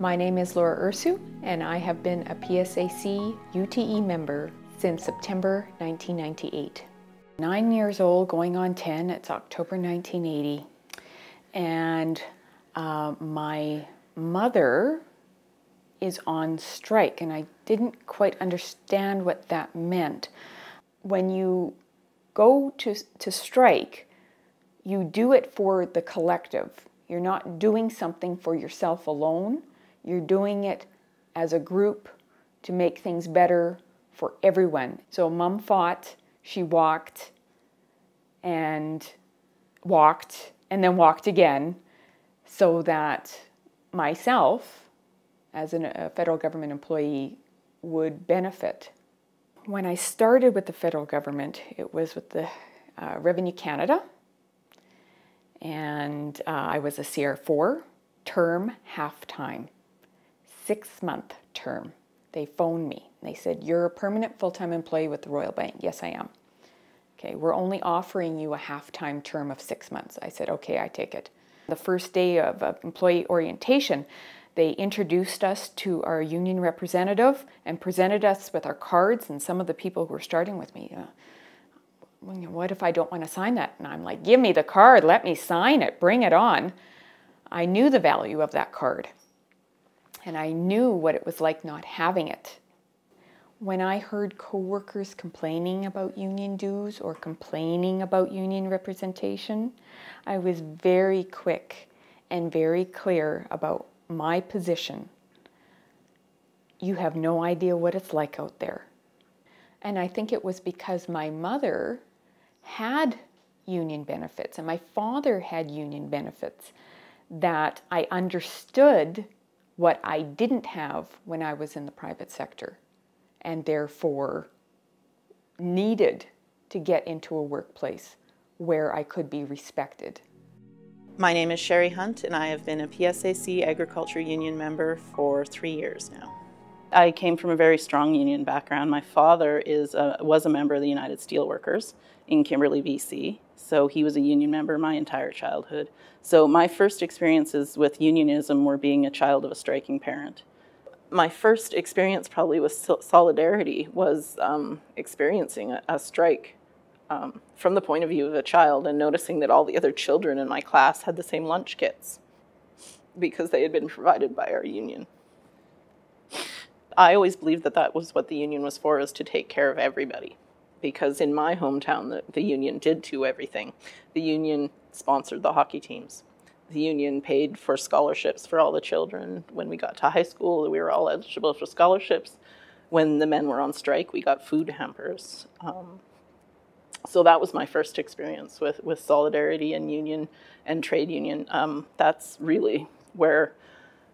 My name is Laura Ursu, and I have been a PSAC UTE member since September 1998. 9 years old, going on 10, it's October 1980, and my mother is on strike, and I didn't quite understand what that meant. When you go to strike, you do it for the collective. You're not doing something for yourself alone. You're doing it as a group to make things better for everyone. So Mom fought, she walked, and then walked again, so that myself, as a federal government employee, would benefit. When I started with the federal government, it was with the Revenue Canada, and I was a CR4, term, half-time, 6-month term. They phoned me. They said, "You're a permanent full-time employee with the Royal Bank." Yes, I am. Okay, we're only offering you a half-time term of 6 months. I said, okay, I take it. The first day of employee orientation, they introduced us to our union representative and presented us with our cards, and some of the people who were starting with me, what if I don't want to sign that? And I'm like, give me the card, let me sign it, bring it on. I knew the value of that card, and I knew what it was like not having it. When I heard coworkers complaining about union dues or complaining about union representation, I was very quick and very clear about my position. You have no idea what it's like out there. And I think it was because my mother had union benefits and my father had union benefits that I understood what I didn't have when I was in the private sector, and therefore needed to get into a workplace where I could be respected. My name is Sherry Hunt, and I have been a PSAC Agriculture Union member for 3 years now. I came from a very strong union background. My father was a member of the United Steelworkers in Kimberley, BC, so he was a union member my entire childhood. So my first experiences with unionism were being a child of a striking parent. My first experience probably with solidarity was experiencing a strike from the point of view of a child and noticing that all the other children in my class had the same lunch kits because they had been provided by our union. I always believed that that was what the union was for, is to take care of everybody. Because in my hometown, the union did do everything. The union sponsored the hockey teams. The union paid for scholarships for all the children. When we got to high school, we were all eligible for scholarships. When the men were on strike, we got food hampers. So that was my first experience with solidarity and union and trade union. That's really where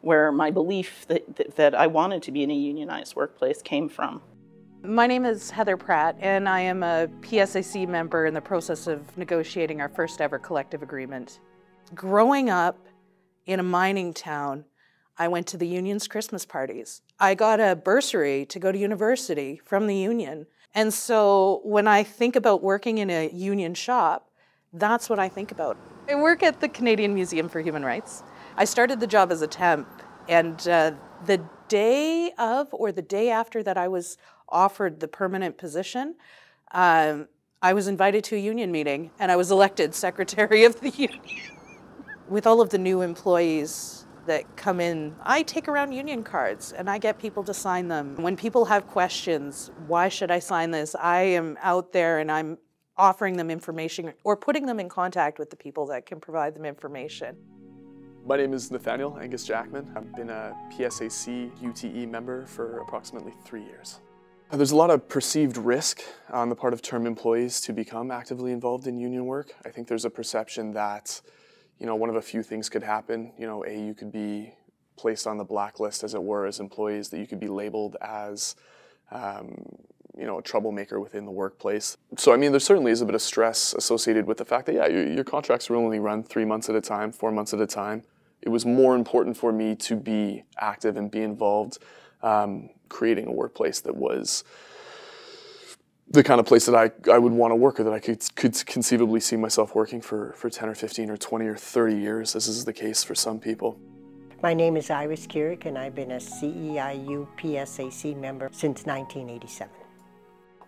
my belief that I wanted to be in a unionized workplace came from. My name is Heather Pratt, and I am a PSAC member in the process of negotiating our first ever collective agreement. Growing up in a mining town, I went to the union's Christmas parties. I got a bursary to go to university from the union. And so when I think about working in a union shop, that's what I think about. I work at the Canadian Museum for Human Rights. I started the job as a temp, and the day of or the day after that I was offered the permanent position, I was invited to a union meeting and I was elected secretary of the union. With all of the new employees that come in, I take around union cards and I get people to sign them. When people have questions, why should I sign this? I am out there and I'm offering them information or putting them in contact with the people that can provide them information. My name is Nathaniel, Angus-Jackman. I've been a PSAC UTE member for approximately 3 years. There's a lot of perceived risk on the part of term employees to become actively involved in union work. I think there's a perception that, one of a few things could happen. You could be placed on the blacklist, as it were, as employees, that you could be labeled as, a troublemaker within the workplace. So, there certainly is a bit of stress associated with the fact that, your contracts will only run 3 months at a time, 4 months at a time. It was more important for me to be active and be involved, creating a workplace that was the kind of place that I would want to work, or that I could conceivably see myself working for 10 or 15 or 20 or 30 years, as is the case for some people. My name is Kiryk, and I've been a CEIU PSAC member since 1987.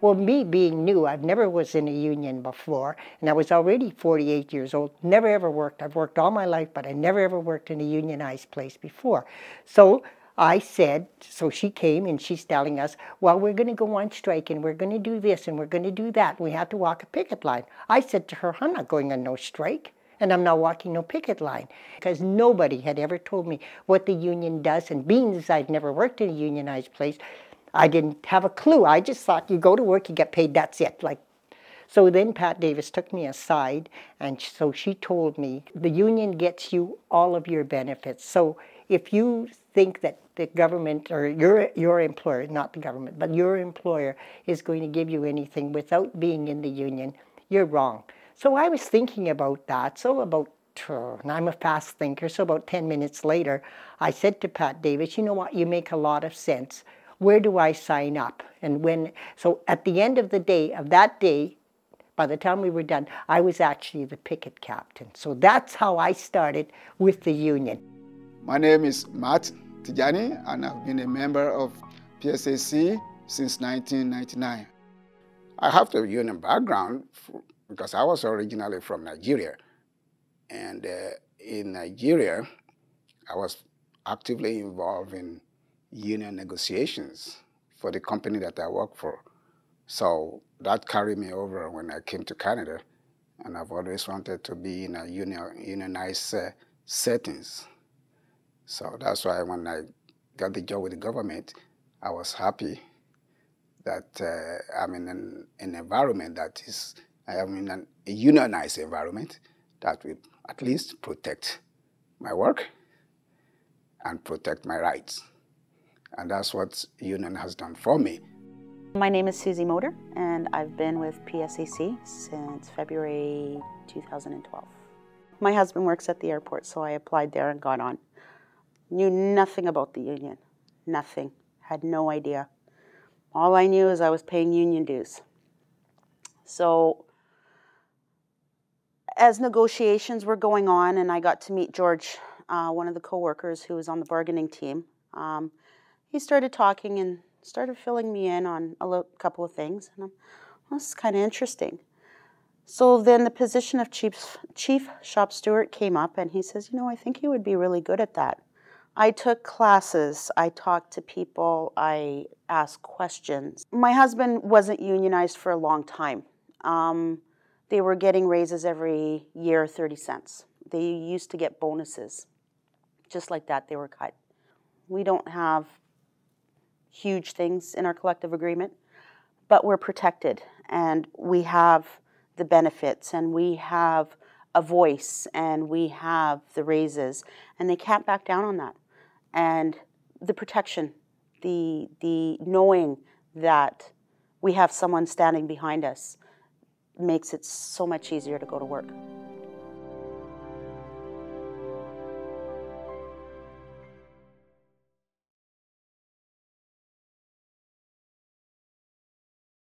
Well, me being new, I've never was in a union before, and I was already 48 years old, never ever worked. I've worked all my life, but I never ever worked in a unionized place before. So I said, so she came and she's telling us, well, we're going to go on strike and we're going to do this and we're going to do that. We have to walk a picket line. I said to her, I'm not going on no strike. And I'm not walking no picket line, because nobody had ever told me what the union does. And being as I'd never worked in a unionized place, I didn't have a clue. I just thought you go to work, you get paid, that's it. So then Pat Davis took me aside, and so she told me, the union gets you all of your benefits. So if you think that the government, or your employer, not the government, but your employer is going to give you anything without being in the union, you're wrong. So I was thinking about that, and I'm a fast thinker, so about 10 minutes later, I said to Pat Davis, you know what, you make a lot of sense. Where do I sign up? And when, so at the end of the day, by the time we were done, I was actually the picket captain. So that's how I started with the union. My name is Tijani, and I've been a member of PSAC since 1999. I have the union background because I was originally from Nigeria. And in Nigeria, I was actively involved in union negotiations for the company that I work for. So that carried me over when I came to Canada, and I've always wanted to be in a unionized settings. So that's why when I got the job with the government, I was happy that I'm in an environment that is, I am in a unionized environment that will at least protect my work and protect my rights. And that's what union has done for me. My name is Susie Motor, and I've been with PSAC since February 2012. My husband works at the airport, so I applied there and got on. Knew nothing about the union, nothing, had no idea. All I knew is I was paying union dues. So as negotiations were going on and I got to meet George, one of the co-workers who was on the bargaining team, he started talking and started filling me in on a couple of things. And well, this is kind of interesting. So then the position of chief shop steward came up, and he says, you know, I think you would be really good at that. I took classes, I talked to people, I asked questions. My husband wasn't unionized for a long time. They were getting raises every year, 30 cents. They used to get bonuses. Just like that, they were cut. We don't have huge things in our collective agreement, but we're protected, and we have the benefits, and we have a voice, and we have the raises, and they can't back down on that. And the protection, the knowing that we have someone standing behind us makes it so much easier to go to work.